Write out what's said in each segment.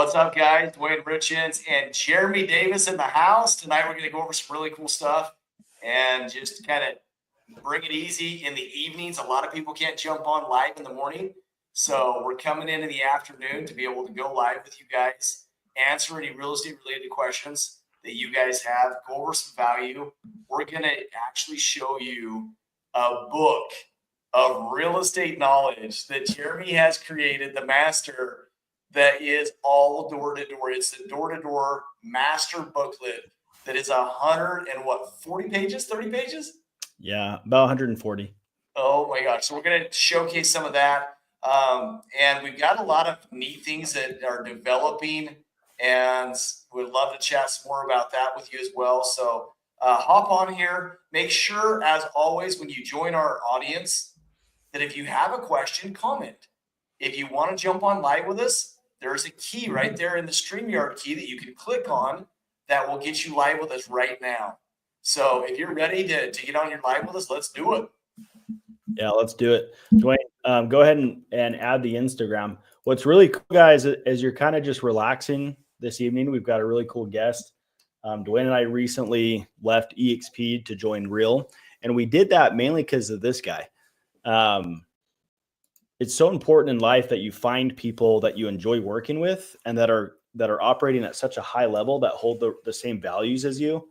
What's up, guys? Duane, Richins, and Jeremy Davis in the house. Tonight, we're going to go over some really cool stuff and just kind of bring it easy in the evenings. A lot of people can't jump on live in the morning. So we're coming in the afternoon to be able to go live with you guys, answer any real estate related questions that you guys have, go over some value. We're going to actually show you a book of real estate knowledge that Jeremy has created, the master, that is all door to door. It's the door to door master booklet that is 40 pages, 30 pages? Yeah, about 140. Oh my gosh. So we're going to showcase some of that. And we've got a lot of neat things that are developing, and we'd love to chat some more about that with you as well. So hop on here. Make sure, as always, when you join our audience, that if you have a question, comment. If you want to jump on live with us, there's a key right there in the StreamYard key that you can click on that will get you live with us right now. So if you're ready to get on your live with us, let's do it. Yeah, let's do it. Duane, go ahead and add the Instagram. What's really cool, guys, as you're kind of just relaxing this evening, we've got a really cool guest. Duane and I recently left EXP to join Real, and we did that mainly because of this guy. It's so important in life that you find people that you enjoy working with and that are operating at such a high level that hold the same values as you,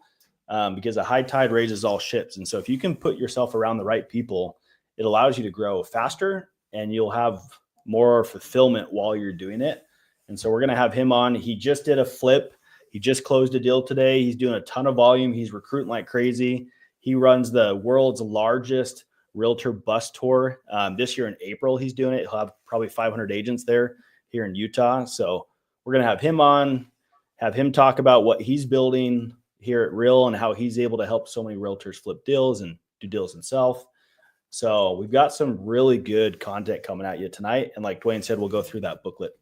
because a high tide raises all ships. And so if you can put yourself around the right people, it allows you to grow faster and you'll have more fulfillment while you're doing it. And so we're going to have him on. He just did a flip. He just closed a deal today. He's doing a ton of volume. He's recruiting like crazy. He runs the world's largest Realtor bus tour. This year in April, he's doing it. He'll have probably 500 agents there here in Utah. So we're going to have him on, have him talk about what he's building here at Real and how he's able to help so many realtors flip deals and do deals himself. So we've got some really good content coming at you tonight. And like Duane said, we'll go through that booklet.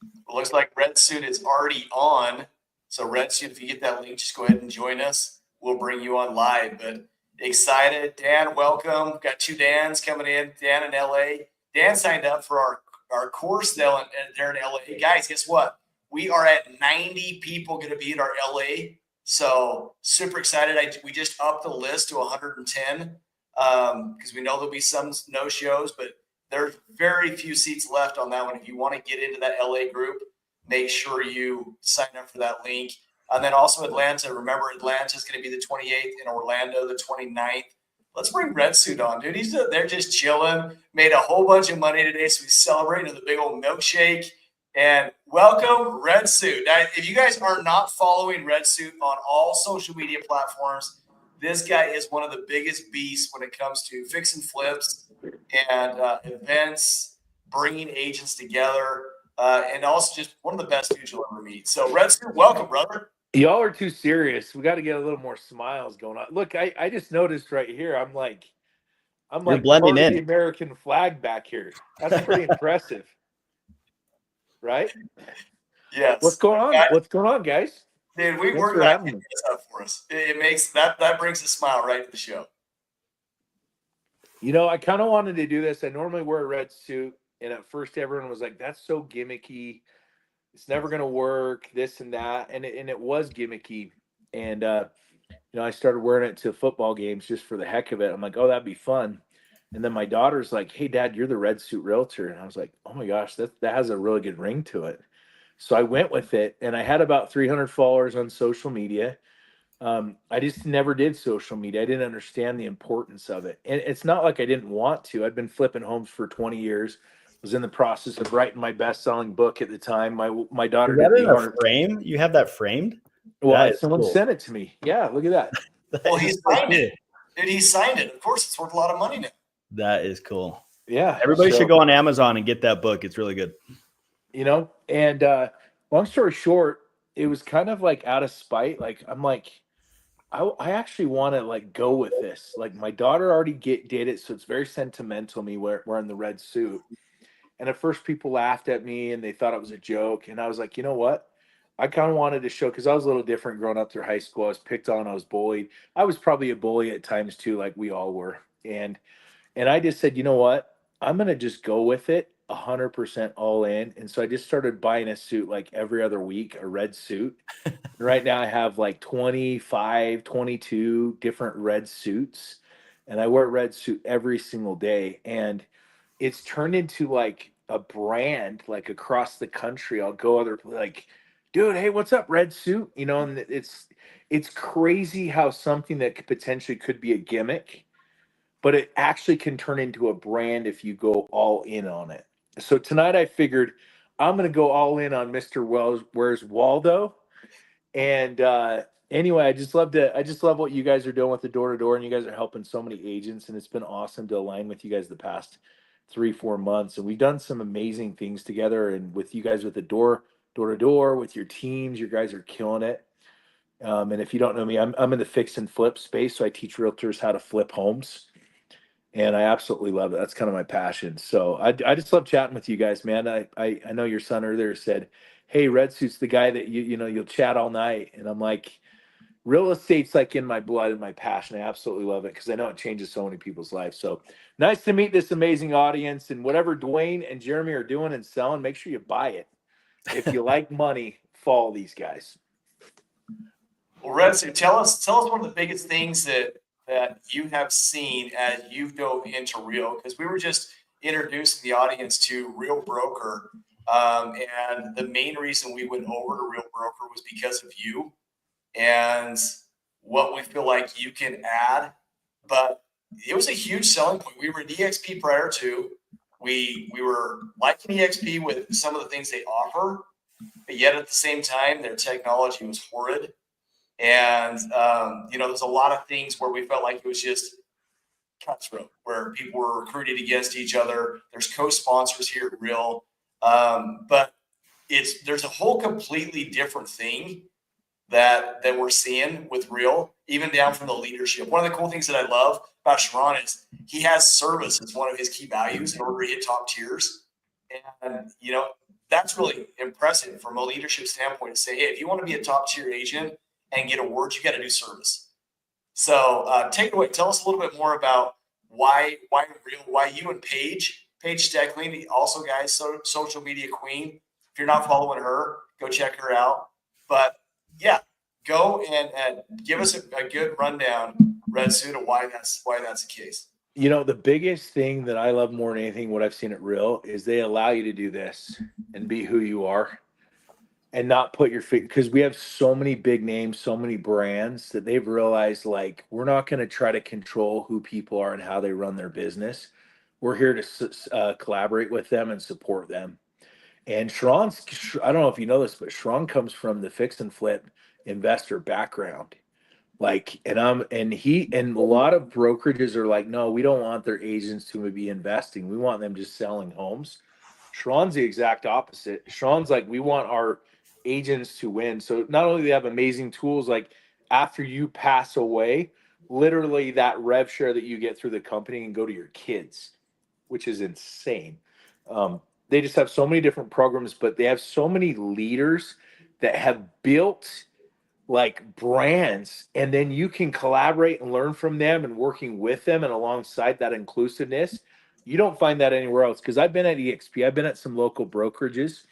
It looks like Red Suit is already on. So Red Suit, if you get that link, just go ahead and join us. We'll bring you on live. But excited. Dan, welcome. Got two Dans coming in. Dan in LA. Dan signed up for our course there in LA. Guys, guess what? We are at 90 people going to be at our LA. So super excited. We just upped the list to 110 because we know there'll be some no-shows, but there's very few seats left on that one. If you want to get into that LA group, make sure you sign up for that link. And then also Atlanta. Remember, Atlanta is going to be the 28th and Orlando the 29th. Let's bring Red Suit on, dude. They're just chilling. Made a whole bunch of money today, so he's celebrating with a big old milkshake. And welcome, Red Suit. Now, if you guys are not following Red Suit on all social media platforms, this guy is one of the biggest beasts when it comes to fix and flips and events, bringing agents together, and also just one of the best dudes you'll ever meet. So, Red Suit, welcome, brother. Y'all are too serious. We got to get a little more smiles going on. Look, I just noticed right here. I'm like blending in the American flag back here. That's pretty impressive, right? Yes. What's going on? What's going on, guys? Dude, we work that up for us. It makes that brings a smile right to the show. You know, I kind of wanted to do this. I normally wear a red suit, and at first everyone was like, "That's so gimmicky. It's never going to work, this and that." And it was gimmicky. And, I started wearing it to football games just for the heck of it. I'm like, oh, that'd be fun. And then my daughter's like, "Hey, Dad, you're the Red Suit Realtor." And I was like, oh my gosh, that has a really good ring to it. So I went with it, and I had about 300 followers on social media. I just never did social media. I didn't understand the importance of it. And it's not like I didn't want to. I'd been flipping homes for 20 years. Was in the process of writing my best-selling book at the time. My daughter did that in a frame. You have that framed? Well, someone sent it to me. Yeah, look at that. Well, he signed it. Dude, he signed it. Of course, it's worth a lot of money now. That is cool. Yeah, everybody should go on Amazon and get that book. It's really good. And long story short, it was kind of like out of spite. Like I'm like, I actually want to like go with this. Like my daughter already did it, so it's very sentimental. Me wearing the red suit. And at first people laughed at me and they thought it was a joke. And I was like, you know what? I kind of wanted to show, because I was a little different growing up through high school. I was picked on, I was bullied. I was probably a bully at times too, like we all were. And I just said, you know what? I'm going to just go with it. 100% all in. And so I just started buying a suit like every other week, a red suit. And right now I have like 25, 22 different red suits. And I wear a red suit every single day. And it's turned into like a brand, like across the country. I'll go other like, dude, hey, what's up, red suit? You know, and it's crazy how something that potentially could be a gimmick, but it actually can turn into a brand if you go all in on it. So tonight I figured I'm going to go all in on Mr. Wells Where's Waldo. And anyway, I just love what you guys are doing with the door to door, and you guys are helping so many agents, and it's been awesome to align with you guys the past 3-4 months. And we've done some amazing things together, and with you guys with the door to door with your teams, you guys are killing it. And if you don't know me, I'm in the fix and flip space, so I teach realtors how to flip homes, and I absolutely love it. That's kind of my passion. So I just love chatting with you guys, man. I know your son earlier said, "Hey, Red Suit's the guy that you know you'll chat all night," and I'm like, real estate's like in my blood and my passion. I absolutely love it because I know it changes so many people's lives. So nice to meet this amazing audience, and whatever Duane and Jeremy are doing and selling, make sure you buy it. If you like money, follow these guys. Well, Retsu, tell us one of the biggest things that you have seen as you've dove into Real, because we were just introducing the audience to Real Broker, and the main reason we went over to Real Broker was because of you and what we feel like you can add. But it was a huge selling point. We were at EXP prior to. We were liking EXP with some of the things they offer, but yet at the same time, their technology was horrid. And, there's a lot of things where we felt like it was just cutthroat, where people were recruited against each other. There's co-sponsors here at Real. But there's a whole completely different thing that we're seeing with Real, even down from the leadership. One of the cool things that I love about Sharon is he has service as one of his key values in order to hit top tiers. And, that's really impressive from a leadership standpoint to say, hey, if you want to be a top tier agent and get awards, you got to do service. So take it away. Tell us a little bit more about why Real, why you and Paige Steckling, also guys, social media queen. If you're not following her, go check her out. But yeah, go and give us a good rundown, Red Suit, of why that's the case. You know, the biggest thing that I love more than anything, what I've seen at Real, is they allow you to do this and be who you are and not put your feet, because we have so many big names, so many brands that they've realized, like, we're not going to try to control who people are and how they run their business. We're here to collaborate with them and support them. And Sharon's, I don't know if you know this, but Sharon comes from the fix and flip investor background. Like, and a lot of brokerages are like, no, we don't want their agents to be investing. We want them just selling homes. Sharon's the exact opposite. Sharon's like, we want our agents to win. So not only do they have amazing tools, like after you pass away, literally that rev share that you get through the company can go to your kids, which is insane. They just have so many different programs, but they have so many leaders that have built like brands, and then you can collaborate and learn from them and working with them and alongside that inclusiveness. You don't find that anywhere else, because I've been at EXP, I've been at some local brokerages,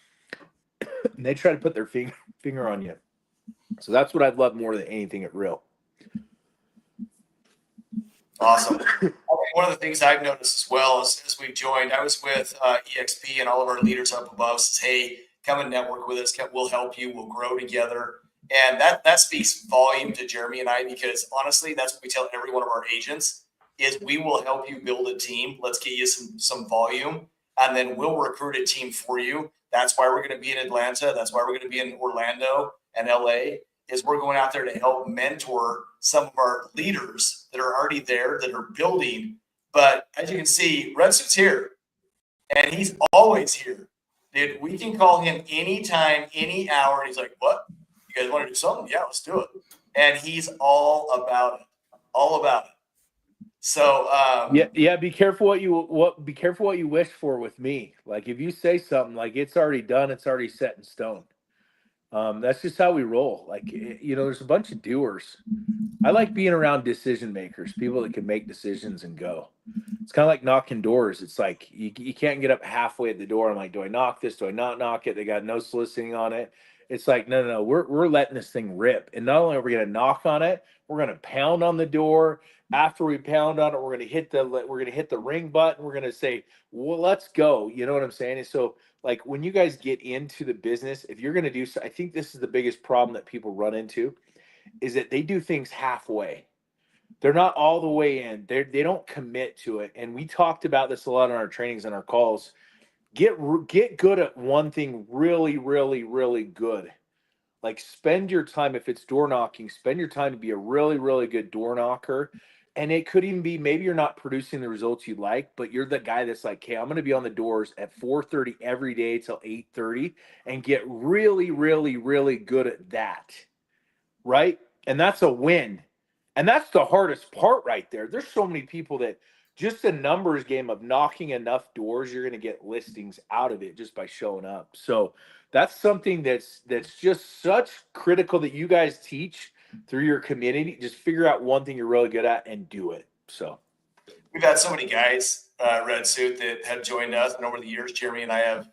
and they try to put their finger on you. So that's what I've loved more than anything at Real. Awesome. One of the things I've noticed as well is as we've joined, I was with EXP and all of our leaders up above says, hey, come and network with us. We'll help you. We'll grow together. And that speaks volume to Jeremy and I, because honestly, that's what we tell every one of our agents is we will help you build a team. Let's get you some volume, and then we'll recruit a team for you. That's why we're going to be in Atlanta. That's why we're going to be in Orlando and LA, is we're going out there to help mentor some of our leaders that are already there, that are building. But as you can see, Red Suit's here, and he's always here. Dude, we can call him anytime, any hour, and he's like, what? You guys want to do something? Yeah, let's do it. And he's all about it. So yeah, be careful what you wish for with me. Like if you say something, like it's already done, it's already set in stone. That's just how we roll. Like, there's a bunch of doers. I like being around decision makers, people that can make decisions and go. It's kind of like knocking doors. It's like you can't get up halfway at the door. I'm like, do I knock this? Do I not knock it? They got no soliciting on it. It's like, no. We're letting this thing rip. And not only are we going to knock on it, we're going to pound on the door. After we pound on it, we're going to hit the ring button. We're going to say, well, let's go. You know what I'm saying? And so, like, when you guys get into the business, if you're going to do so, I think this is the biggest problem that people run into is that they do things halfway. They're not all the way in. They don't commit to it. And we talked about this a lot in our trainings and our calls. Get good at one thing really, really, really good. Like, spend your time, if it's door knocking, spend your time to be a really, really good door knocker. And it could even be maybe you're not producing the results you like, but you're the guy that's like, hey, I'm going to be on the doors at 4:30 every day till 8:30 and get really, really, really good at that. Right? And that's a win. And that's the hardest part right there. There's so many people that just a numbers game of knocking enough doors, you're going to get listings out of it just by showing up. So that's something that's just such critical that you guys teach through your community. Just figure out one thing you're really good at and do it. So We've had so many guys, Red Suit, that have joined us, and over the years, Jeremy and I have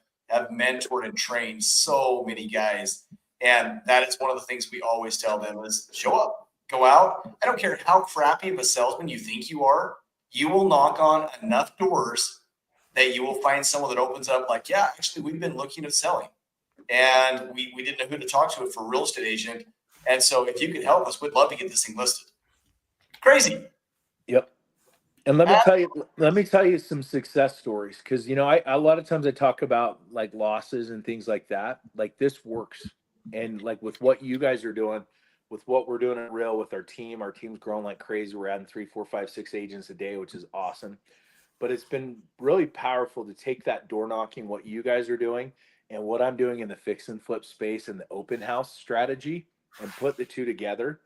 mentored and trained so many guys. And that is one of the things we always tell them is show up, go out. I don't care how crappy of a salesman you think you are, you will knock on enough doors that you will find someone that opens up like, yeah, actually, we've been looking at selling. And we didn't know who to talk to for a real estate agent. And so if you could help us, we'd love to get this thing listed. Crazy. yep. And let me tell you some success stories because I a lot of times I talk about like losses and things like that. Like, this works, and like with what you guys are doing, with what we're doing at Real with our team's growing like crazy. We're adding 3, 4, 5, 6 agents a day, which is awesome. But it's been really powerful to take that door knocking, what you guys are doing, and what I'm doing in the fix and flip space and the open house strategy, and put the two together.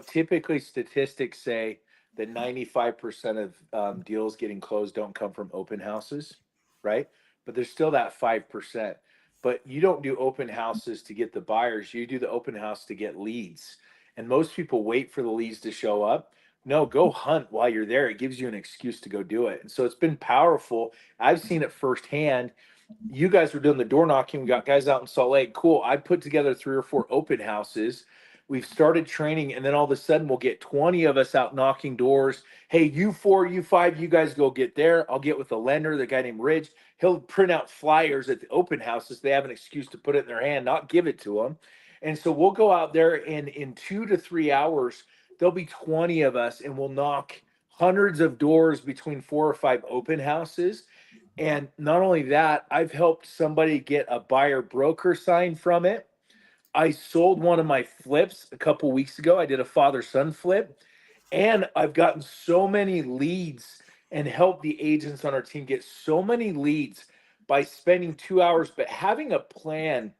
Typically statistics say that 95% of deals getting closed don't come from open houses, right? But there's still that 5%. But you don't do open houses to get the buyers, you do the open house to get leads. And most people wait for the leads to show up. No, go hunt while you're there. It gives you an excuse to go do it. And so it's been powerful. I've seen it firsthand. You guys were doing the door knocking. We got guys out in Salt Lake. Cool. I put together 3 or 4 open houses. We've started training, and then all of a sudden we'll get 20 of us out knocking doors. Hey, you 4, you 5, you guys go get there. I'll get with the lender, the guy named Rich. He'll print out flyers at the open houses. They have an excuse to put it in their hand, not give it to them. And so we'll go out there, and in 2 to 3 hours, there'll be 20 of us, and we'll knock hundreds of doors between 4 or 5 open houses. And not only that, I've helped somebody get a buyer broker sign from it. I sold one of my flips a couple weeks ago. I did a father son flip, and I've gotten so many leads and helped the agents on our team get so many leads by spending 2 hours, but having a plan,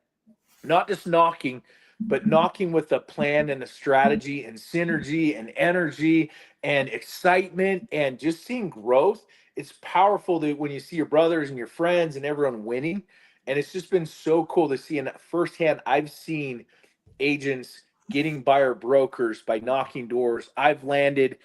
not just knocking, but knocking with a plan and a strategy and synergy and energy and excitement and just seeing growth. It's powerful that when you see your brothers and your friends and everyone winning. And it's just been so cool to see. And firsthand, I've seen agents getting buyer brokers by knocking doors. I've landed,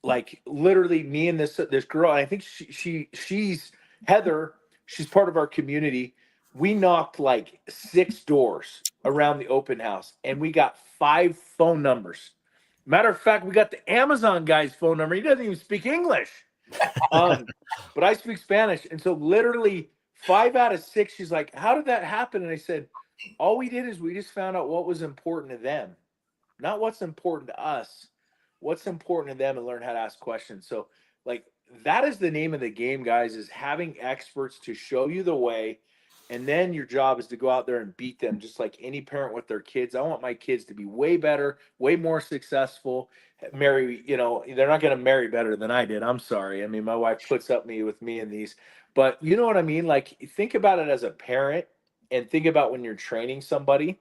like, literally, me and this girl, and I think she's Heather. She's part of our community. We knocked like 6 doors around the open house, and we got 5 phone numbers. Matter of fact, we got the Amazon guy's phone number. He doesn't even speak English. But I speak Spanish. And so literally 5 out of 6, she's like, how did that happen? And I said, all we did is we just found out what was important to them, not what's important to us, what's important to them, and learn how to ask questions. So, like, that is the name of the game, guys, is having experts to show you the way. And then your job is to go out there and beat them, just like any parent with their kids. I want my kids to be way better, way more successful. Marry, they're not going to marry better than I did. I'm sorry. I mean, my wife puts up with me in these, but you know what I mean? Like, think about it as a parent, and think about when you're training somebody.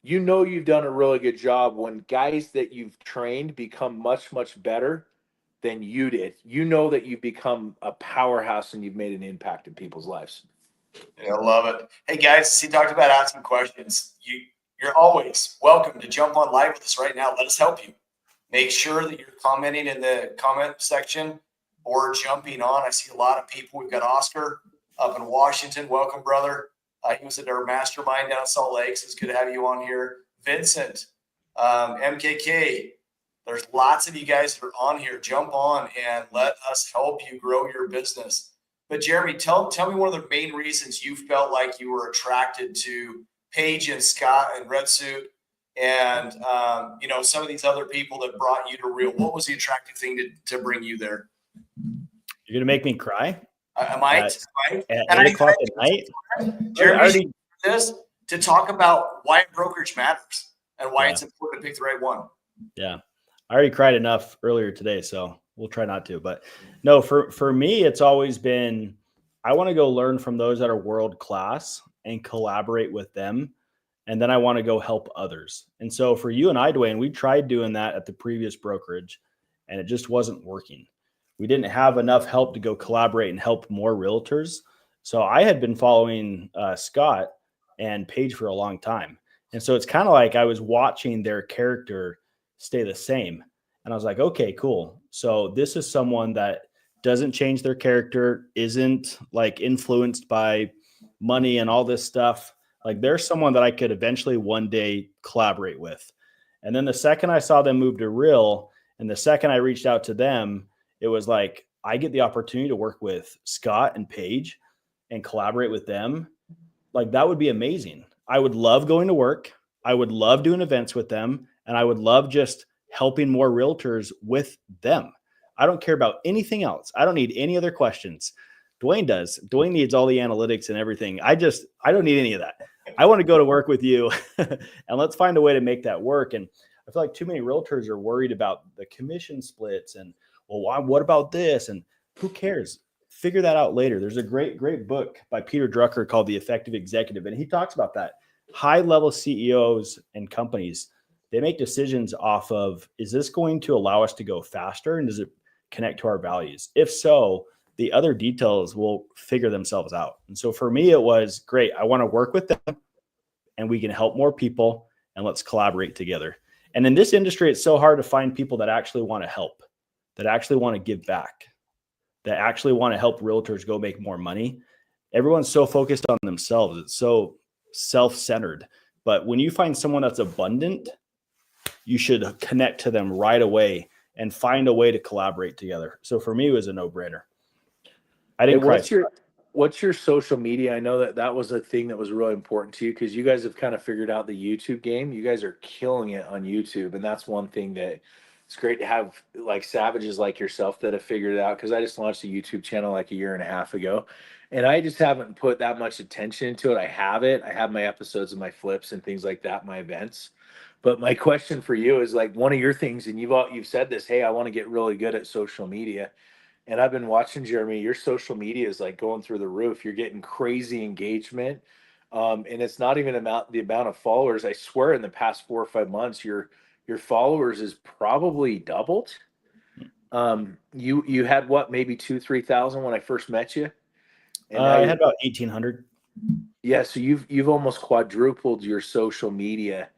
You've done a really good job when guys that you've trained become much, much better than you did. You know that you've become a powerhouse and you've made an impact in people's lives. Yeah, I love it. Hey guys, he talked about asking questions. You're you're always welcome to jump on live with us right now. Let us help you. Make sure that you're commenting in the comment section or jumping on. I see a lot of people. We've got Oscar up in Washington. Welcome, brother. He was at our mastermind down in Salt Lake. So it's good to have you on here. Vincent, MKK. There's lots of you guys that are on here. Jump on and let us help you grow your business. But Jeremy, tell me one of the main reasons you felt like you were attracted to Paige and Scott and Red Suit and some of these other people that brought you to Real. What was the attractive thing to bring you there? You're gonna make me cry. I might. At 8 o'clock at night. Jeremy, this to talk about why brokerage matters and why it's important to pick the right one. Yeah, I already cried enough earlier today, so we'll try not to. But no, for me, it's always been I want to go learn from those that are world class and collaborate with them. And then I want to go help others. And so for you and I, Duane, we tried doing that at the previous brokerage and it just wasn't working. We didn't have enough help to go collaborate and help more realtors. So I had been following Scott and Paige for a long time. And so it's kind of like I was watching their character stay the same. And I was like, okay, cool. So this is someone that doesn't change their character, isn't like influenced by money and all this stuff. Like there's someone that I could eventually one day collaborate with. And then the second I saw them move to Real and the second I reached out to them, it was like, I get the opportunity to work with Scott and Paige and collaborate with them. Like that would be amazing. I would love going to work. I would love doing events with them. And I would love just helping more realtors with them. I don't care about anything else. I don't need any other questions. Duane does. Duane needs all the analytics and everything. I don't need any of that. I want to go to work with you and let's find a way to make that work. And I feel like too many realtors are worried about the commission splits and, well, what about this? And who cares? Figure that out later. There's a great book by Peter Drucker called The Effective Executive. And he talks about that. High level CEOs and companies, they make decisions off of, is this going to allow us to go faster? And does it connect to our values? If so, the other details will figure themselves out. And so for me, it was great. I want to work with them and we can help more people and let's collaborate together. And in this industry, it's so hard to find people that actually want to help, that actually want to give back, that actually want to help realtors go make more money. Everyone's so focused on themselves. It's so self-centered. But when you find someone that's abundant, you should connect to them right away and find a way to collaborate together. So for me, it was a no-brainer. I didn't cry. What's your social media? I know that was a thing that was really important to you because you guys have kind of figured out the YouTube game. You guys are killing it on YouTube. And that's one thing that it's great to have like savages like yourself that have figured it out. Cause I just launched a YouTube channel like a year and a half ago and I just haven't put that much attention into it. I have my episodes and my flips and things like that, my events. But my question for you is like one of your things, and you've said this, hey, I want to get really good at social media. And I've been watching, Jeremy, your social media is like going through the roof. You're getting crazy engagement. And it's not even about the amount of followers. I swear in the past 4 or 5 months, your followers is probably doubled. You had what, maybe 2,000-3,000 when I first met you? And I had about 1,800. Yeah, so you've almost quadrupled your social media.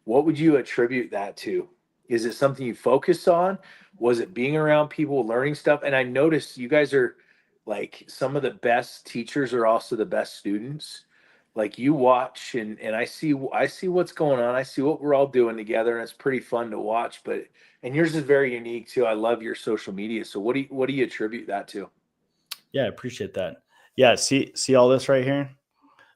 What would you attribute that to? Is it something you focus on? Was it being around people, learning stuff? And I noticed you guys are like some of the best teachers are also the best students. Like you watch and I see what's going on. I see what we're all doing together and it's pretty fun to watch, and yours is very unique too. I love your social media. So what do you attribute that to? Yeah, I appreciate that. Yeah, see all this right here?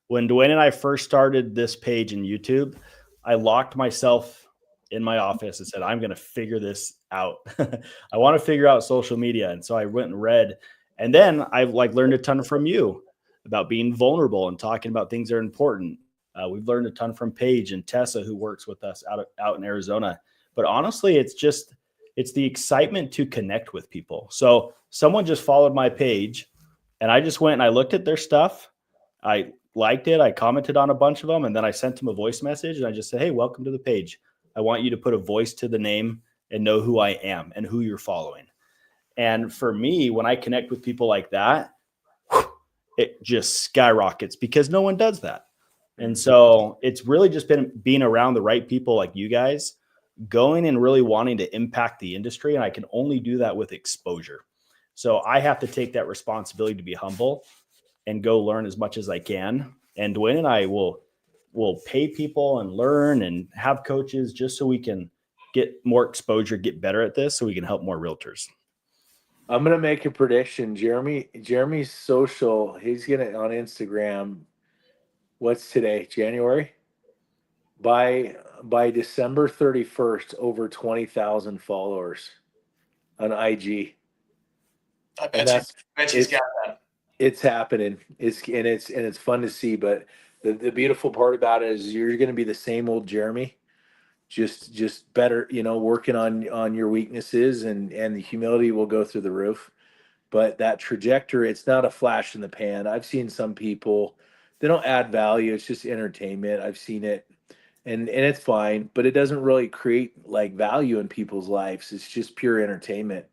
When Duane and I first started this page in YouTube, I locked myself in my office and said, I'm going to figure this out. I want to figure out social media. And so I went and read. And then I learned a ton from you about being vulnerable and talking about things that are important. We've learned a ton from Paige and Tessa, who works with us out in Arizona. But honestly, it's the excitement to connect with people. So someone just followed my page and I just went and I looked at their stuff. I liked it. I commented on a bunch of them. And then I sent them a voice message and I just said, hey, welcome to the page. I want you to put a voice to the name and know who I am and who you're following. And for me, when I connect with people like that, it just skyrockets because no one does that. And so it's really just been being around the right people like you guys, going and really wanting to impact the industry. And I can only do that with exposure. So I have to take that responsibility to be humble and go learn as much as I can. And Duane and I will pay people and learn and have coaches just so we can get more exposure, get better at this, so we can help more realtors. I'm gonna make a prediction. Jeremy's social, he's gonna on Instagram. What's today? January? By December 31st, over 20,000 followers on IG. I And bet you. that's Bet she's it's got that. it's happening. It's fun to see. But the beautiful part about it is you're gonna be the same old Jeremy, just better, working on your weaknesses, and the humility will go through the roof. But that trajectory, it's not a flash in the pan. I've seen some people, they don't add value. It's just entertainment. I've seen it, and it's fine, but it doesn't really create like value in people's lives. It's just pure entertainment.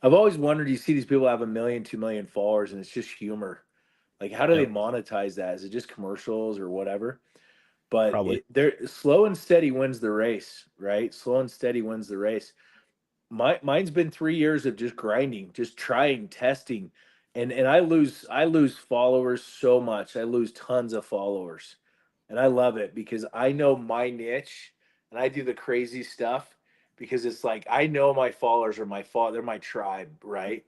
I've always wondered, you see these people have 1 million, 2 million followers, and it's just humor. Like, how do they Yep. monetize that? Is it just commercials or whatever? But Probably. they're slow and steady wins the race, right? Slow and steady wins the race. Mine's been 3 years of just grinding, just trying, testing, and I lose followers so much. I lose tons of followers, and I love it because I know my niche, and I do the crazy stuff because it's like I know my followers are they're my tribe, right?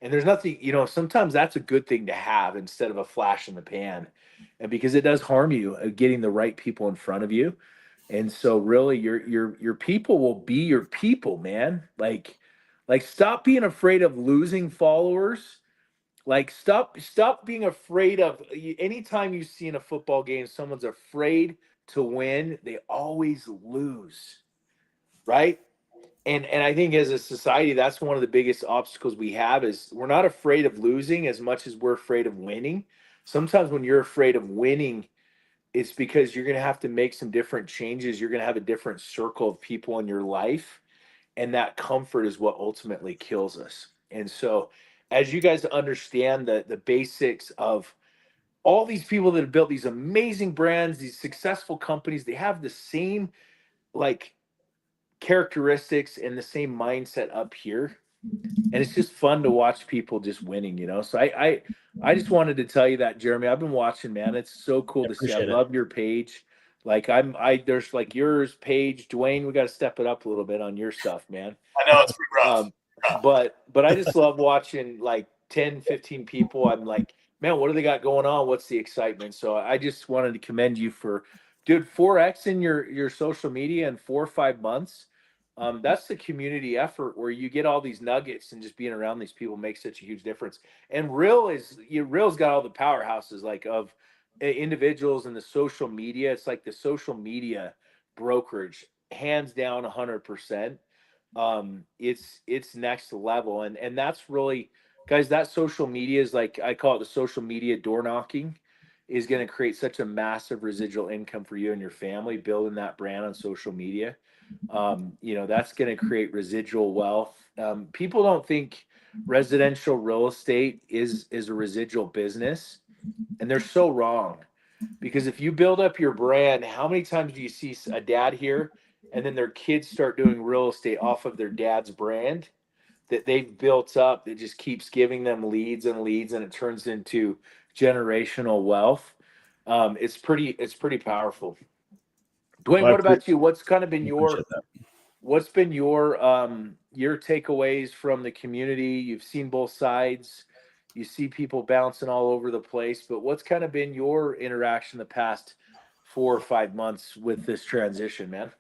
And there's nothing, sometimes that's a good thing to have instead of a flash in the pan, and because it does harm you getting the right people in front of you. And so really your people will be your people, man. Like stop being afraid of losing followers. Like stop being afraid of anytime you see in a football game someone's afraid to win, they always lose. Right? And I think as a society, that's one of the biggest obstacles we have is we're not afraid of losing as much as we're afraid of winning. Sometimes when you're afraid of winning, it's because you're going to have to make some different changes. You're going to have a different circle of people in your life. And that comfort is what ultimately kills us. And so, as you guys understand the basics of all these people that have built these amazing brands, these successful companies, they have the same like characteristics and the same mindset up here, and it's just fun to watch people just winning. So I just wanted to tell you that, Jeremy. I've been watching, man. It's so cool I to see. I appreciate it. love your page. Like there's like yours page, Duane. We got to step it up a little bit on your stuff, man. I know it's pretty rough. Um, but I just love watching like 10, 15 people. I'm like, man, what do they got going on? What's the excitement? So I just wanted to commend you for, dude, 4x in your social media in 4 or 5 months. That's the community effort where you get all these nuggets, and just being around these people makes such a huge difference. And Real's got all the powerhouses like of individuals in the social media. It's like the social media brokerage, hands down, 100%. It's next level, and that's really, guys, that social media is like, I call it the social media door knocking, is going to create such a massive residual income for you and your family building that brand on social media. That's going to create residual wealth. People don't think residential real estate is a residual business, and they're so wrong. Because if you build up your brand, how many times do you see a dad here and then their kids start doing real estate off of their dad's brand that they've built up that just keeps giving them leads and leads, and it turns into generational wealth? It's pretty powerful. Dwayne, Well, what about you? What's kind of been I appreciate your that. what's been your takeaways from the community? You've seen both sides. You see people bouncing all over the place, but what's kind of been your interaction the past 4 or 5 months with this transition, man?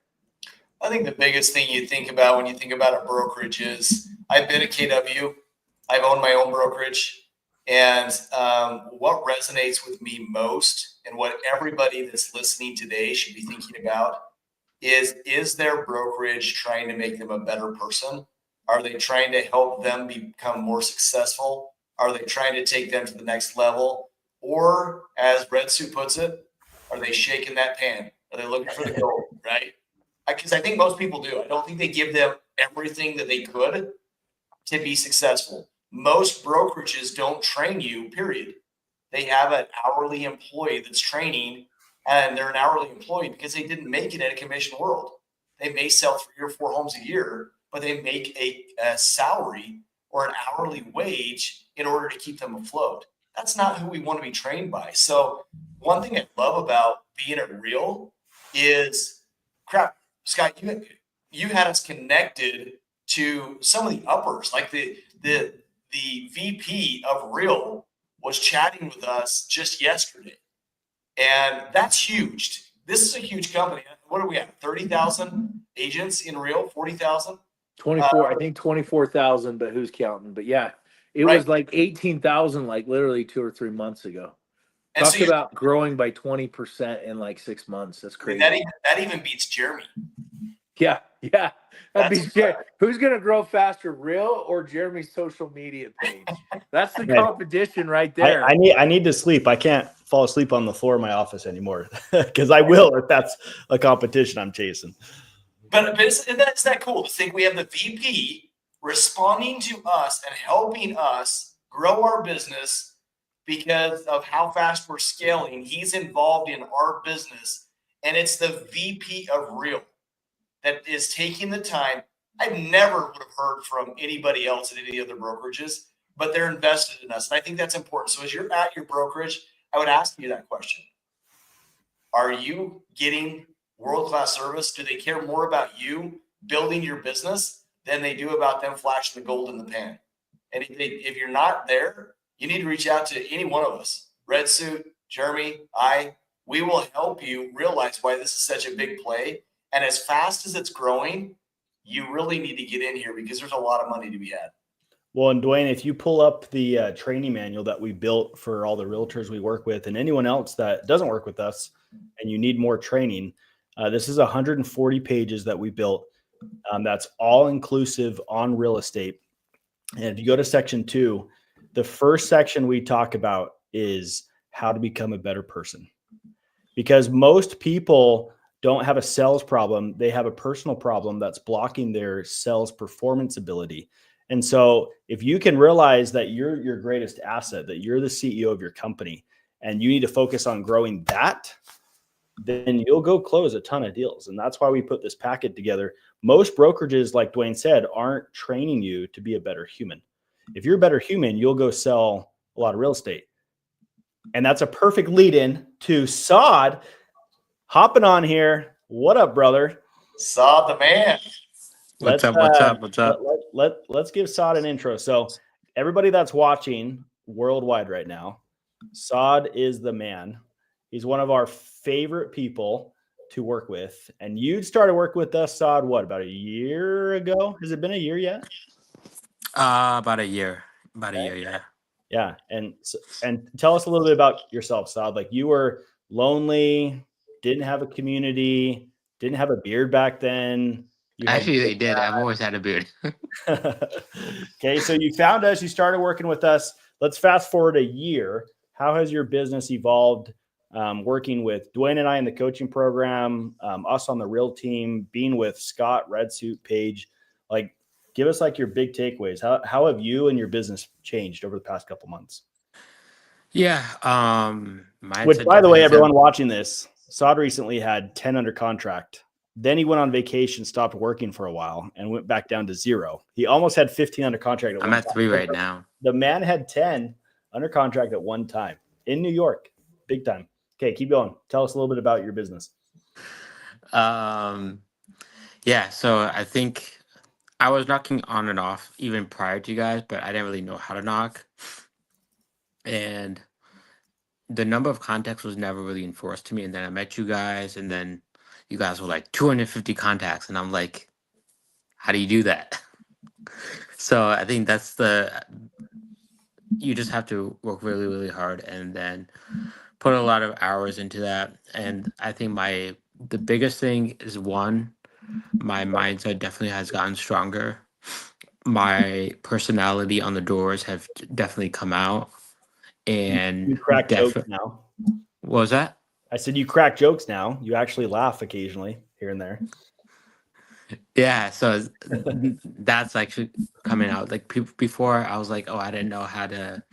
I think the biggest thing you think about when you think about a brokerage is I've been at KW. I've owned my own brokerage. And what resonates with me most, and what everybody that's listening today should be thinking about, is their brokerage trying to make them a better person? Are they trying to help them become more successful? Are they trying to take them to the next level? Or, as Red Suit puts it, are they shaking that pan? Are they looking for the gold, right? Because I think most people do. I don't think they give them everything that they could to be successful. Most brokerages don't train you, period. They have an hourly employee that's training and they're an hourly employee because they didn't make it in a commission world. They may sell 3 or 4 homes a year, but they make a salary or an hourly wage in order to keep them afloat. That's not who we want to be trained by. So one thing I love about being at Real is, crap, Scott, you had us connected to some of the uppers, like the VP of Real was chatting with us just yesterday. And that's huge. This is a huge company. What are we at? 30,000 agents in Real, 40,000? 24, I think 24,000, but who's counting? But yeah, it Right. was like 18,000, like literally 2 or 3 months ago. And Talk so about growing by 20% in like 6 months. That's crazy. that even beats Jeremy. Yeah. That'd That's be scary. Who's going to grow faster, Real or Jeremy's social media page? That's the competition right there. I need to sleep. I can't fall asleep on the floor of my office anymore because I will if that's a competition I'm chasing. But isn't that cool to think we have the VP responding to us and helping us grow our business because of how fast we're scaling. He's involved in our business, and it's the VP of Real that is taking the time. I never would have heard from anybody else at any other brokerages, but they're invested in us. And I think that's important. So as you're at your brokerage, I would ask you that question. Are you getting world-class service? Do they care more about you building your business than they do about them flashing the gold in the pan? And if you're not there, you need to reach out to any one of us. Red Suit, Jeremy, we will help you realize why this is such a big play. And as fast as it's growing, you really need to get in here because there's a lot of money to be had. Well, and Duane, if you pull up the training manual that we built for all the realtors we work with and anyone else that doesn't work with us and you need more training, this is 140 pages that we built. That's all inclusive on real estate. And if you go to section 2, the first section we talk about is how to become a better person. Because most people don't have a sales problem. They have a personal problem that's blocking their sales performance ability. And so if you can realize that you're your greatest asset, that you're the CEO of your company, and you need to focus on growing that, then you'll go close a ton of deals. And that's why we put this packet together. Most brokerages, like Duane said, aren't training you to be a better human. If you're a better human, you'll go sell a lot of real estate. And that's a perfect lead in to Sod hopping on here. What up, brother? Sod the man. What's up? Let's give Sod an intro. So everybody that's watching worldwide right now, Sod is the man. He's one of our favorite people to work with. And you started working with us, Sod, what, about a year ago? Has it been a year yet? About a year. About a year, yeah. Yeah. And tell us a little bit about yourself, Sod. Like, you were lonely, didn't have a community, didn't have a beard back then. Actually, they did. I've always had a beard. Okay, so you found us, you started working with us. Let's fast forward a year. How has your business evolved working with Duane and I in the coaching program, us on the real team, being with Scott, Red Suit, Paige? Like, give us like your big takeaways. How have you and your business changed over the past couple months? Yeah. Which, by the way, everyone watching this, Sod recently had 10 under contract. Then he went on vacation, stopped working for a while, and went back down to 0. He almost had 15 under contract. I'm at 3 right now. The man had 10 under contract at one time in New York. Big time. Okay, keep going. Tell us a little bit about your business. Yeah, so I think I was knocking on and off even prior to you guys, but I didn't really know how to knock. And the number of contacts was never really enforced to me. And then I met you guys, and then you guys were like 250 contacts. And I'm like, how do you do that? So I think you just have to work really, really hard and then put a lot of hours into that. And I think the biggest thing is, one, my mindset definitely has gotten stronger. My personality on the doors have definitely come out. And you crack jokes now. What was that? I said you crack jokes now. You actually laugh occasionally here and there. Yeah, so that's actually coming out. Like before, I was like, oh, I didn't know how to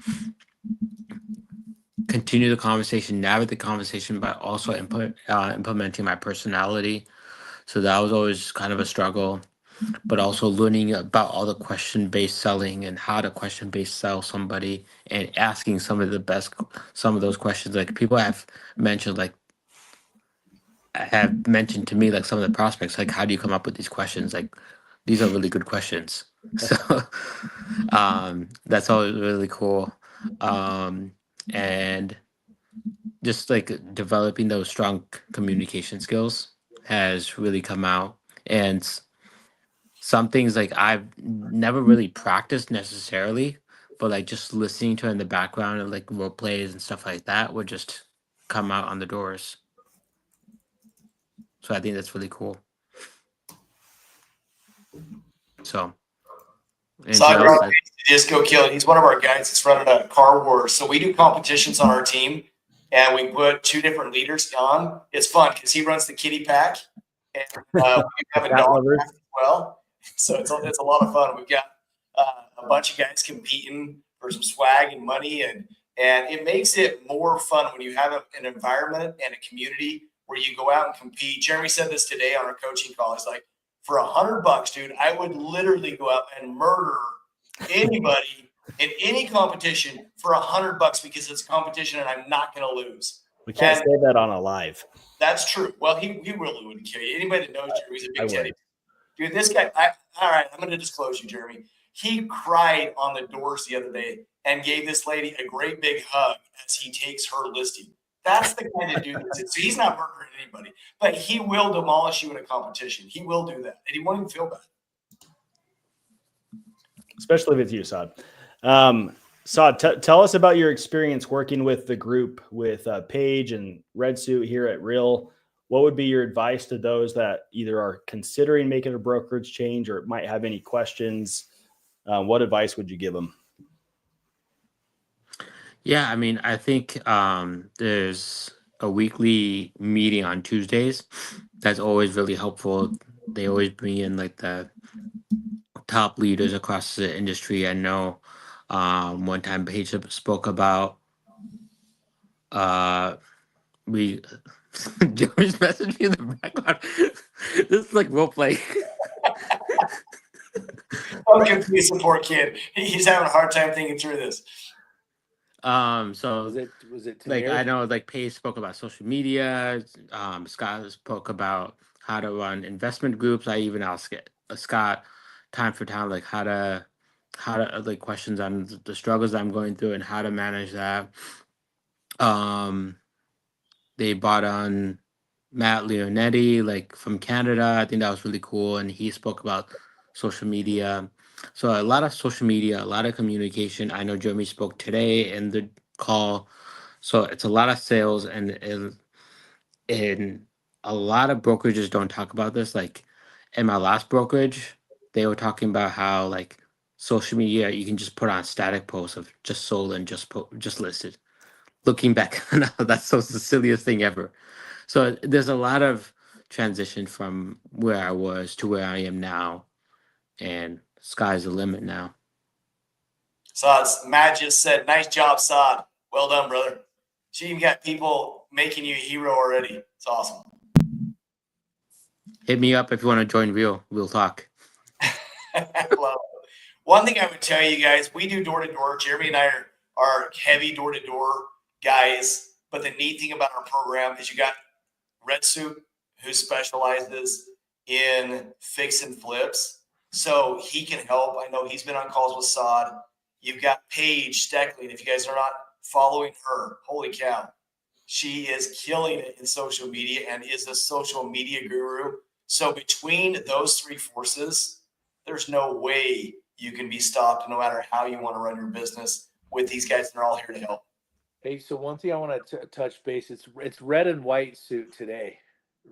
continue the conversation, navigate the conversation, but also implementing my personality. So that was always kind of a struggle, but also learning about all the question-based selling and how to question-based sell somebody and asking some of those questions. Like people have mentioned to me, like some of the prospects, like, how do you come up with these questions? Like, these are really good questions. So that's always really cool. And just like developing those strong communication skills has really come out. And some things like I've never really practiced necessarily, but like just listening to it in the background and like role plays and stuff like that would just come out on the doors. So I think that's really cool. So anything Saad else? just go kill it. He's one of our guys that's running a car war. So we do competitions on our team, and we put 2 different leaders on. It's fun because he runs the kitty pack, and we have a Cat dog lover. pack as well. So it's a lot of fun. We've got a bunch of guys competing for some swag and money, and it makes it more fun when you have an environment and a community where you go out and compete. Jeremy said this today on our coaching call. He's like, for $100, dude, I would literally go out and murder anybody in any competition for $100 because it's a competition and I'm not going to lose. We can't say that on a live. That's true. Well, he really wouldn't kill you. Anybody that knows Jeremy's a I big teddy. would. Dude, this guy, all right, I'm going to disclose you, Jeremy. He cried on the doors the other day and gave this lady a great big hug as he takes her listing. That's the kind of dude. So he's not murdering anybody, but he will demolish you in a competition. He will do that, and he won't even feel bad. Especially with you, Saad. Saad, tell us about your experience working with the group with Paige and Red Suit here at Real. What would be your advice to those that either are considering making a brokerage change or might have any questions? What advice would you give them? Yeah, I mean, I think there's a weekly meeting on Tuesdays. That's always really helpful. They always bring in like the top leaders across the industry. I know one time Paige spoke about we Joey's messaging in the background. This is like role play. I'm confused, the poor kid. He's having a hard time thinking through this. So was it like Tamir? I know like Paige spoke about social media. Scott spoke about how to run investment groups. I even asked Scott time for time like how to like questions on the struggles I'm going through and how to manage that. They brought on Matt Leonetti, like from Canada. I think that was really cool. And he spoke about social media. So a lot of social media, a lot of communication. I know Jeremy spoke today in the call. So it's a lot of sales and a lot of brokerages don't talk about this. Like in my last brokerage, they were talking about how like social media, you can just put on static posts of just sold and just listed. Looking back, now that's the silliest thing ever. So there's a lot of transition from where I was to where I am now, and sky's the limit now. Matt just said, nice job, Saad. Well done, brother. So you got people making you a hero already. It's awesome. Hit me up if you want to join Real Talk. One thing I would tell you guys, we do door to door. Jeremy and I are heavy door to door guys. But the neat thing about our program is you got Red Suit, who specializes in fix and flips. So he can help. I know he's been on calls with Saad. You've got Paige Steckling. If you guys are not following her, holy cow. She is killing it in social media and is a social media guru. So between those 3 forces, there's no way you can be stopped no matter how you want to run your business with these guys. They're all here to help. Hey, so one thing I want to touch base, it's red and white suit today,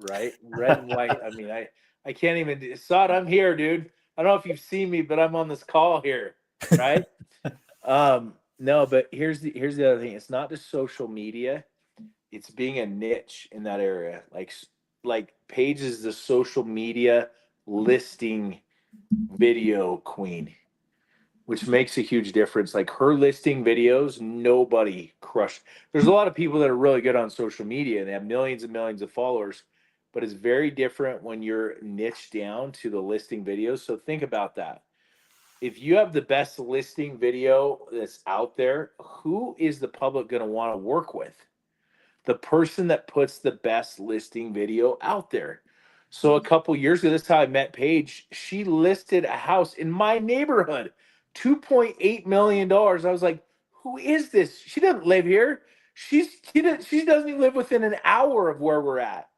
right? Red and white. I mean, I can't even, Saad, I'm here, dude. I don't know if you've seen me, but I'm on this call here, right? No, but here's the other thing. It's not just social media. It's being a niche in that area. Like Paige is the social media listing video queen. which makes a huge difference. Like her listing videos, nobody crushed. There's a lot of people that are really good on social media and they have millions and millions of followers, but it's very different when you're niche down to the listing videos. So think about that. If you have the best listing video that's out there, who is the public going to want to work with? The person that puts the best listing video out there. So a couple years ago, this is how I met Paige. She listed a house in my neighborhood, $2.8 million. I was like, who is this? She doesn't live here. She doesn't even live within an hour of where we're at.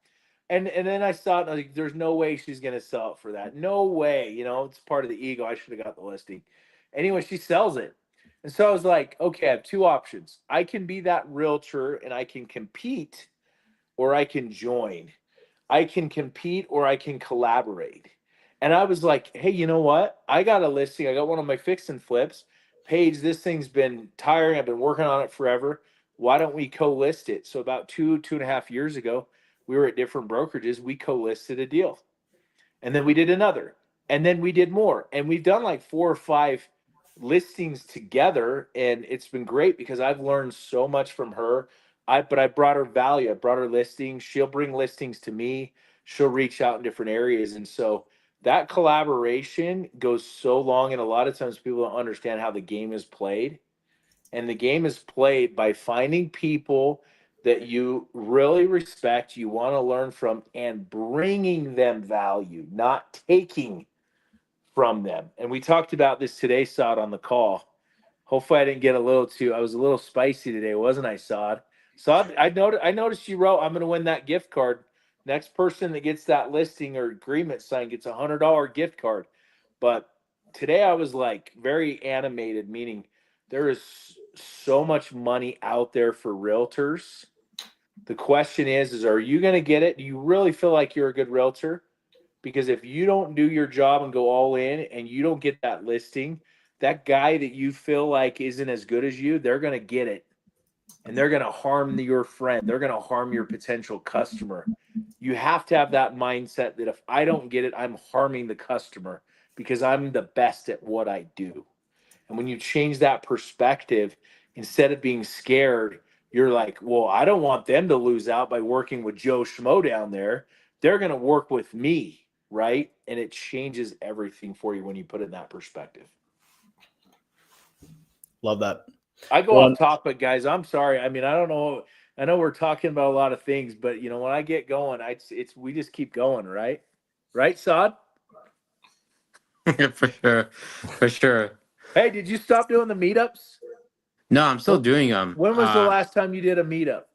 And then I saw it, and I was like, there's no way she's gonna sell it for that. No way. It's part of the ego. I should have got the listing. Anyway, she sells it. And so I was like, okay, I have two options. I can be that realtor and I can compete, or I can join. I can compete or I can collaborate. And I was like, hey, you know what? I got a listing. I got one of my fix and flips. Paige, this thing's been tiring. I've been working on it forever. Why don't we co-list it? So about 2.5 years ago, we were at different brokerages. We co-listed a deal. And then we did another. And then we did more. And we've done like 4 or 5 listings together. And it's been great because I've learned so much from her. But I brought her value. I brought her listings. She'll bring listings to me. She'll reach out in different areas. And so that collaboration goes so long. And a lot of times people don't understand how the game is played. And the game is played by finding people that you really respect, you want to learn from, and bringing them value, not taking from them. And we talked about this today, Sod, on the call. Hopefully, I was a little spicy today, wasn't I, Sod? Sod, I noticed you wrote, I'm going to win that gift card. Next person that gets that listing or agreement signed gets a $100 gift card. But today I was like very animated, meaning there is so much money out there for realtors. The question is are you going to get it? Do you really feel like you're a good realtor? Because if you don't do your job and go all in and you don't get that listing, that guy that you feel like isn't as good as you, they're going to get it. And they're going to harm your friend. They're going to harm your potential customer. You have to have that mindset that if I don't get it, I'm harming the customer because I'm the best at what I do. And when you change that perspective, instead of being scared, you're like, well, I don't want them to lose out by working with Joe Schmo down there. They're going to work with me, right? And it changes everything for you when you put it in that perspective. Love that. I go off topic, guys. I'm sorry. I mean, I don't know. I know we're talking about a lot of things, but when I get going, we just keep going, right? Right, Sod? For sure. Hey, did you stop doing the meetups? No, I'm still doing them. When was the last time you did a meetup?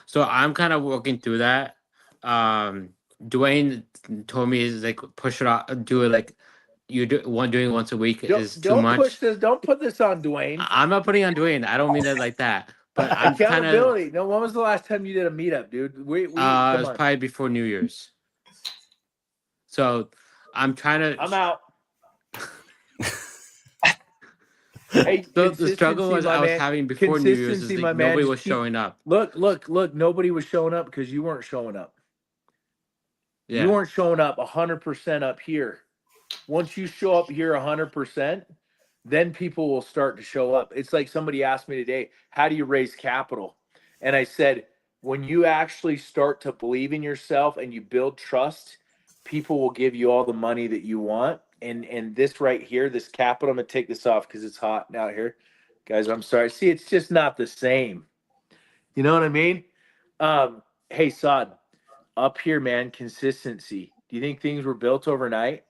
So I'm kind of working through that. Duane told me is like push it off, do it like doing once a week is too much. Push this. Don't put this on Duane. I'm not putting on Duane. I don't mean it like that. But I'm kind of accountability. No, when was the last time you did a meetup, dude? it was probably before New Year's. So I'm trying to. I'm out. Hey, the struggle I was having before New Year's is like nobody was showing up. Look. Nobody was showing up because you weren't showing up. Yeah. You weren't showing up 100% up here. Once you show up here 100%, then people will start to show up. It's like somebody asked me today, how do you raise capital? And I said, when you actually start to believe in yourself and you build trust, people will give you all the money that you want. And this right here, this capital, I'm going to take this off because it's hot out here. Guys, I'm sorry. See, it's just not the same. You know what I mean? Hey, Sod, up here, man, consistency. Do you think things were built overnight?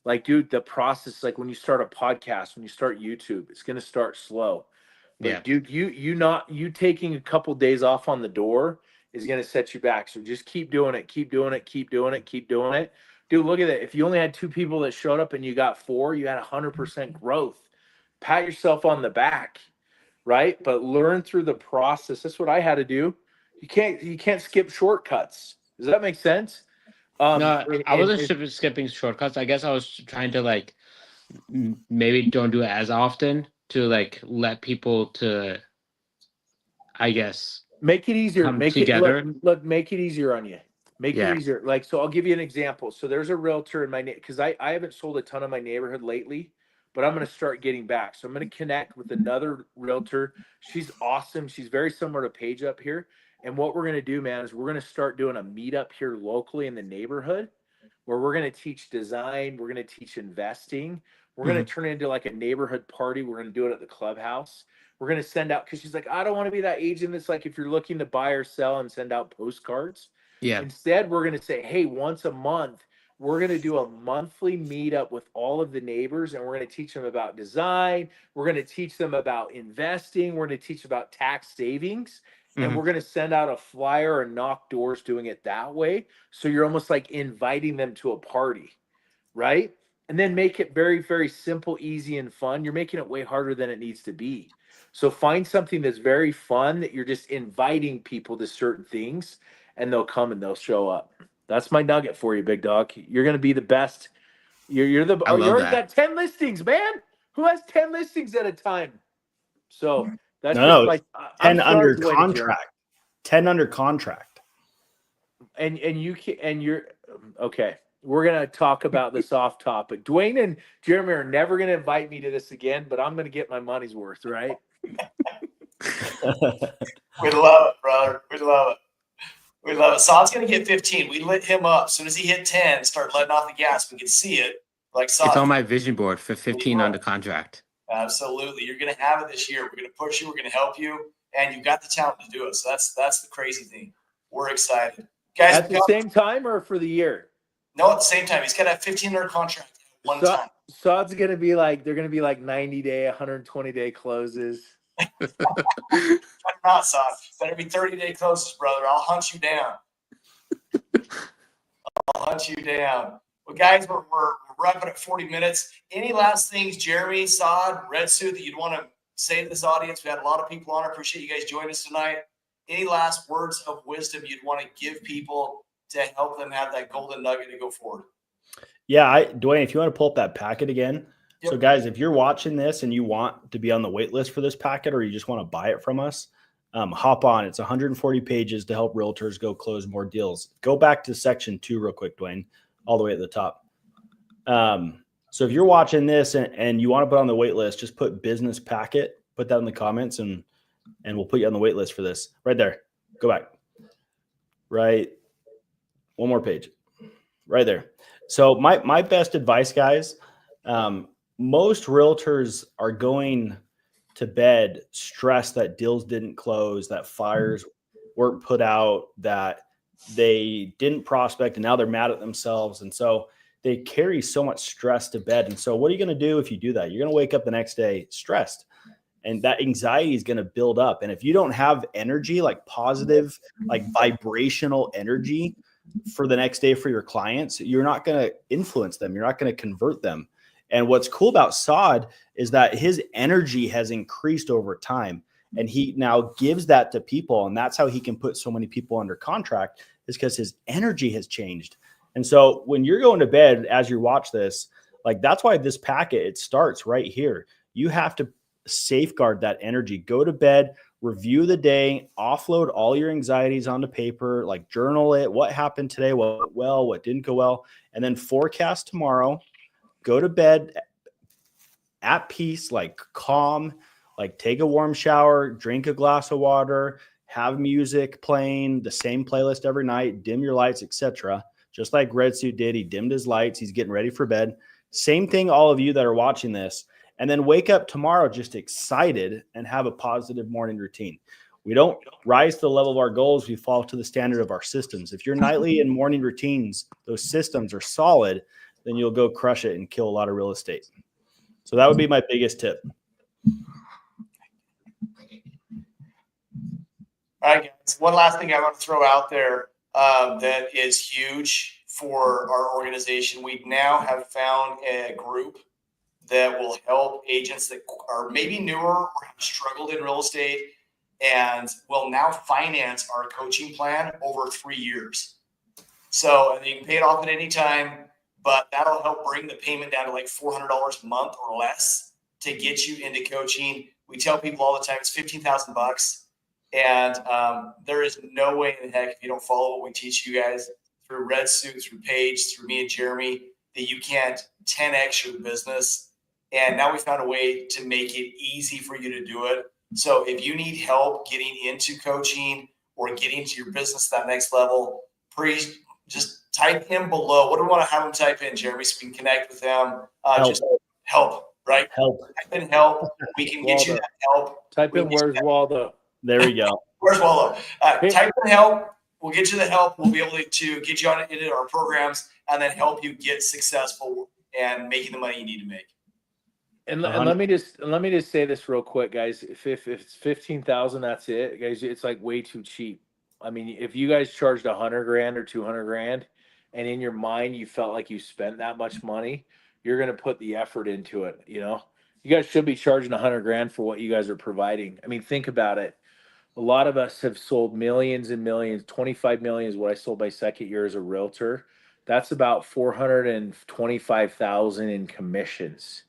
Like, dude, the process, like when you start a podcast, when you start YouTube, it's going to start slow. But Yeah. dude, you taking a couple days off on the door is going to set you back. So just keep doing it, keep doing it, keep doing it, keep doing it. Dude, look at that. If you only had 2 people that showed up and you got 4, you had 100% growth. Pat yourself on the back, right? But learn through the process. That's what I had to do. You can't skip shortcuts. Does that make sense? No, I wasn't skipping shortcuts. I guess I was trying to like maybe don't do it as often to like let people to, I guess, make it easier. come Make together. it look. Make it easier on you. Make Yeah. it easier. Like, so I'll give you an example. So there's a realtor in my because I haven't sold a ton of my neighborhood lately, but I'm going to start getting back. So I'm going to connect with another realtor. She's awesome. She's very similar to Paige up here. And what we're going to do, man, is we're going to start doing a meetup here locally in the neighborhood where we're going to teach design. We're going to teach investing. We're going to turn it into like a neighborhood party. We're going to do it at the clubhouse. We're going to send out, because she's like, I don't want to be that agent that's like, if you're looking to buy or sell and send out postcards. Yeah. Instead, we're going to say, hey, once a month, we're going to do a monthly meetup with all of the neighbors, and we're going to teach them about design. We're going to teach them about investing. We're going to teach about tax savings. And Mhm. we're going to send out a flyer and knock doors doing it that way. So you're almost like inviting them to a party, right? And then make it very, very simple, easy, and fun. You're making it way harder than it needs to be. So find something that's very fun that you're just inviting people to certain things, and they'll come and they'll show up. That's my nugget for you, big dog. You're going to be the best. You're the, I oh, you love already that. got 10 listings, man. Who has 10 listings at a time? So that's just No, my, I'm 10 sorry, under Duane and Jeremy. contract. 10 under contract. And you can, and you're okay. We're gonna talk about this off topic. Duane and Jeremy are never gonna invite me to this again, but I'm gonna get my money's worth, right? We love it, brother. We love it. We love it. Saad's going to get 15. We lit him up. As soon as he hit 10, start letting off the gas. We can see it. Like It's Saad. on my vision board for 15 under contract. Absolutely. You're going to have it this year. We're going to push you. We're going to help you. And you've got the talent to do it. So that's the crazy thing. We're excited. Guys, At the same time or for the year? No, at the same time. He's got a 15-year contract at one time. Saad's gonna be like, they're gonna be like 90-day, 120-day closes. Not Saad. Better be 30-day closes, brother. I'll hunt you down. Well, guys, we're wrapping at 40 minutes. Any last things, Jeremy, Saad, Red Suit, that you'd want to say to this audience? We had a lot of people on. I appreciate you guys joining us tonight. Any last words of wisdom you'd want to give people to help them have that golden nugget to go forward? Yeah, Duane, if you want to pull up that packet again. Yep. So guys, if you're watching this and you want to be on the wait list for this packet, or you just want to buy it from us, hop on. It's 140 pages to help realtors go close more deals. Go back to section 2 real quick, Duane, all the way at the top. So if you're watching this and you want to put on the wait list, just put business packet, put that in the comments, and we'll put you on the wait list for this. Right there. Go back. Right. One more page. Right there. So my best advice, guys, most realtors are going to bed stressed that deals didn't close, that fires weren't put out, that they didn't prospect, and now they're mad at themselves. And so they carry so much stress to bed. And so what are you going to do if you do that? You're going to wake up the next day stressed, and that anxiety is going to build up. And if you don't have energy, like positive, like vibrational energy for the next day for your clients, you're not going to influence them. You're not going to convert them. And what's cool about Saad is that his energy has increased over time, and he now gives that to people. And that's how he can put so many people under contract, is because his energy has changed. And so when you're going to bed, as you watch this, like, that's why this packet, it starts right here. You have to safeguard that energy. Go to bed, review the day, offload all your anxieties onto paper, like journal it. What happened today? What went well, what didn't go well, and then forecast tomorrow. Go to bed at peace, like calm, like take a warm shower, drink a glass of water, have music playing, the same playlist every night, dim your lights, etc. Just like Red Suit did. He dimmed his lights. He's getting ready for bed. Same thing, all of you that are watching this. And then wake up tomorrow just excited and have a positive morning routine. We don't rise to the level of our goals. We fall to the standard of our systems. If your nightly and morning routines, those systems are solid, then you'll go crush it and kill a lot of real estate. So that would be my biggest tip. All right, guys. One last thing I want to throw out there that is huge for our organization. We now have found a group that will help agents that are maybe newer or have struggled in real estate, and will now finance our coaching plan over 3 years. So, and you can pay it off at any time, but that'll help bring the payment down to like $400 a month or less to get you into coaching. We tell people all the time, it's $15,000. And there is no way in the heck, if you don't follow what we teach you guys through Red Suit, through Paige, through me and Jeremy, that you can't 10x your business And now we found a way to make it easy for you to do it. So if you need help getting into coaching or getting to your business to that next level, please just type in below. What do we want to have them type in, Jeremy, so we can connect with them? Just help, right? Help. Type in help. We can get you that help. Type in where's Waldo. There we go. Where's Waldo? Type in help. We'll get you the help. We'll be able to get you on into our programs and then help you get successful and making the money you need to make. And let me just say this real quick, guys. If it's 15,000, that's it, guys. It's like way too cheap. I mean, if you guys charged 100 grand or 200 grand, and in your mind you felt like you spent that much money, you're gonna put the effort into it. You know, you guys should be charging 100 grand for what you guys are providing. I mean, think about it. A lot of us have sold millions and millions. 25 million is what I sold my second year as a realtor. That's about 425,000 in commissions.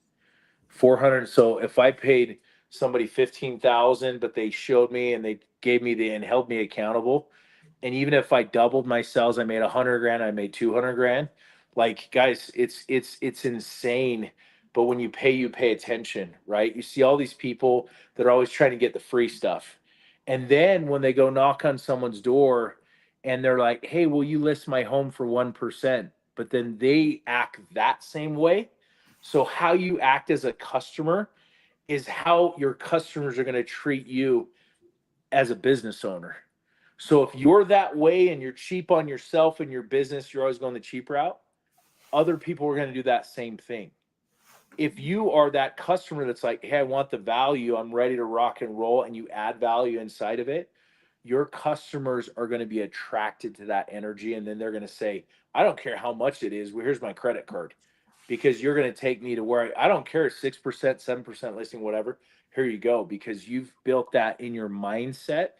400. So if I paid somebody 15,000, but they showed me and they gave me and held me accountable, and even if I doubled my sales, I made 100 grand, I made 200 grand. Like, guys, it's insane. But when you pay attention, right? You see all these people that are always trying to get the free stuff, and then when they go knock on someone's door, and they're like, "Hey, will you list my home for 1%?" But then they act that same way. So how you act as a customer is how your customers are going to treat you as a business owner. So if you're that way and you're cheap on yourself and your business, you're always going the cheap route, other people are going to do that same thing. If you are that customer that's like, hey, I want the value, I'm ready to rock and roll, and you add value inside of it, your customers are going to be attracted to that energy. And then they're going to say, I don't care how much it is. Well, here's my credit card, because you're going to take me to where I don't care, 6%, 7% listing, whatever. Here you go, because you've built that in your mindset.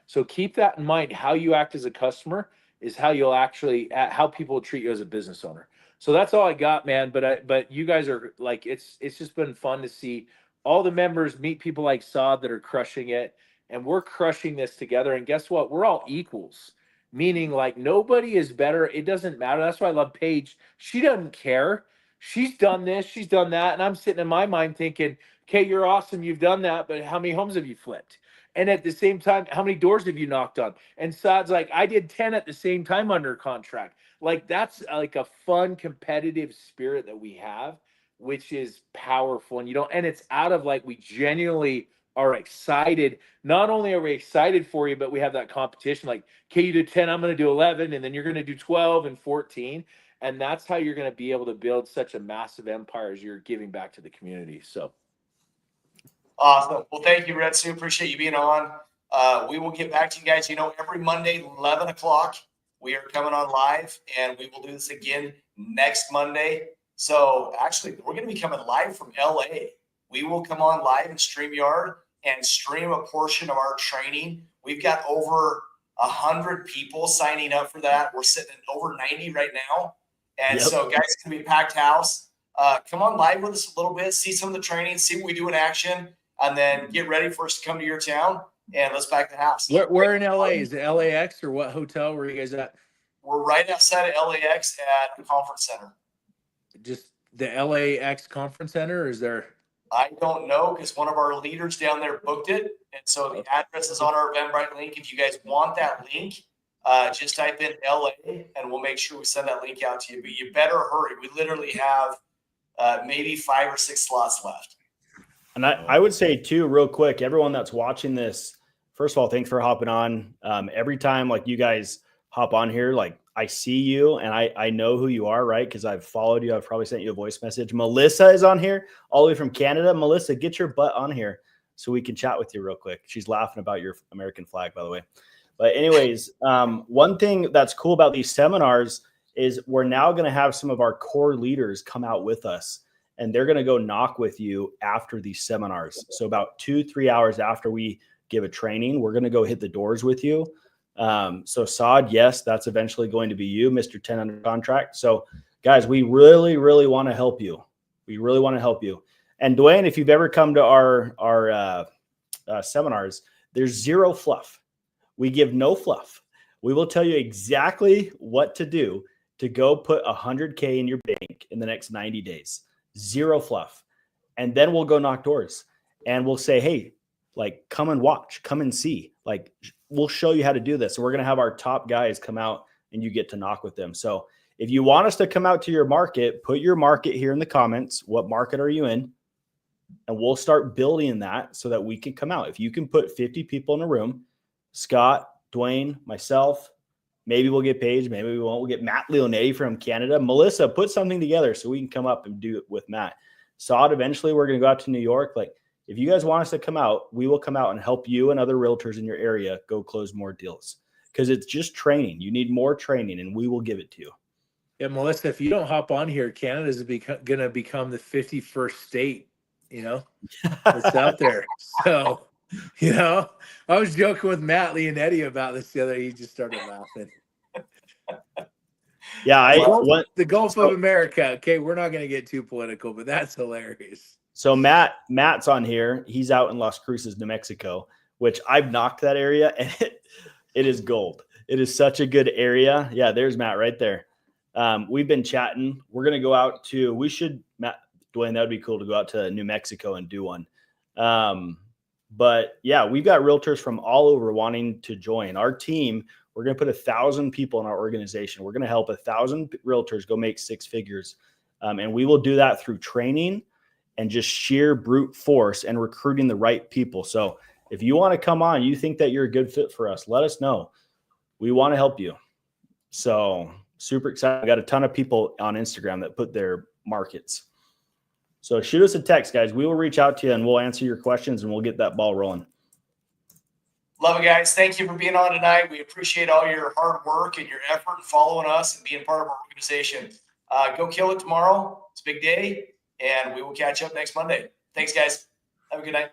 So keep that in mind. How you act as a customer is how you'll actually, how people will treat you as a business owner. So that's all I got, man. But you guys are like, it's just been fun to see all the members meet people like Saad that are crushing it, and we're crushing this together. And guess what? We're all equals, meaning like nobody is better. It doesn't matter. That's why I love Paige. She doesn't care. She's done this, she's done that, and I'm sitting in my mind thinking, okay, you're awesome, you've done that, but how many homes have you flipped? And at the same time, how many doors have you knocked on? And Saad's like, I did 10 at the same time under contract. Like, that's like a fun, competitive spirit that we have, which is powerful. And and it's out of like, we genuinely are excited. Not only are we excited for you, but we have that competition. Like, okay, you did 10, I'm going to do 11, and then you're going to do 12 and 14. And that's how you're going to be able to build such a massive empire as you're giving back to the community. So awesome. Well, thank you, Red Sue. Appreciate you being on. We will get back to you guys. Every Monday, 11 o'clock, we are coming on live, and we will do this again next Monday. So actually, we're going to be coming live from LA. We will come on live in StreamYard and stream a portion of our training. We've got over 100 people signing up for that. We're sitting at over 90 right now. And so, guys, it's going to be a packed house. Come on live with us a little bit, see some of the training, see what we do in action, and then get ready for us to come to your town, and let's pack the house. Where in LA? Is it LAX or what hotel? Where are you guys at? We're right outside of LAX at the conference center. Just the LAX conference center, or is there? I don't know, because one of our leaders down there booked it. And so the address is on our Eventbrite link. If you guys want that link, just type in LA and we'll make sure we send that link out to you. But you better hurry. We literally have maybe 5 or 6 slots left. And I would say too, real quick, everyone that's watching this, first of all, thanks for hopping on. Every time like you guys hop on here, like I see you and I know who you are, right? Because I've followed you. I've probably sent you a voice message. Melissa is on here all the way from Canada. Melissa, get your butt on here so we can chat with you real quick. She's laughing about your American flag, by the way. But anyways, one thing that's cool about these seminars is we're now going to have some of our core leaders come out with us, and they're going to go knock with you after these seminars. So about 2-3 hours after we give a training, we're going to go hit the doors with you. So Saad, yes, that's eventually going to be you, Mr. 10 under contract. So guys, we really, really want to help you. We really want to help you. And Duane, if you've ever come to our seminars, there's zero fluff. We give no fluff. We will tell you exactly what to do to go put 100K in your bank in the next 90 days. Zero fluff. And then we'll go knock doors and we'll say, hey, like, come and watch, come and see. Like, we'll show you how to do this. So we're going to have our top guys come out and you get to knock with them. So if you want us to come out to your market, put your market here in the comments. What market are you in? And we'll start building that so that we can come out. If you can put 50 people in a room, Scott, Duane, myself, maybe we'll get Paige, maybe we won't. We'll get Matt Leonetti from Canada. Melissa, put something together so we can come up and do it with Matt. Sod, eventually we're going to go out to New York. Like, if you guys want us to come out, we will come out and help you and other realtors in your area go close more deals. Because it's just training. You need more training, and we will give it to you. Yeah, Melissa, if you don't hop on here, Canada's going to become the 51st state, you know, that's out there. So, you know, I was joking with Matt Leonetti about this the other day. He just started laughing. Yeah, the Gulf of America. Okay, we're not going to get too political, but that's hilarious. So Matt's on here. He's out in Las Cruces, New Mexico, which I've knocked that area, and it is gold. It is such a good area. Yeah, there's Matt right there. We've been chatting. We're gonna go out to. Matt, Duane, that would be cool to go out to New Mexico and do one. But yeah, we've got realtors from all over wanting to join our team. We're going to put 1,000 people in our organization. We're going to help 1,000 realtors go make 6 figures. And we will do that through training and just sheer brute force and recruiting the right people. So if you want to come on, you think that you're a good fit for us, let us know. We want to help you. So super excited. I got a ton of people on Instagram that put their markets. So shoot us a text, guys. We will reach out to you and we'll answer your questions and we'll get that ball rolling. Love it, guys. Thank you for being on tonight. We appreciate all your hard work and your effort and following us and being part of our organization. Go kill it tomorrow. It's a big day, and we will catch up next Monday. Thanks, guys. Have a good night.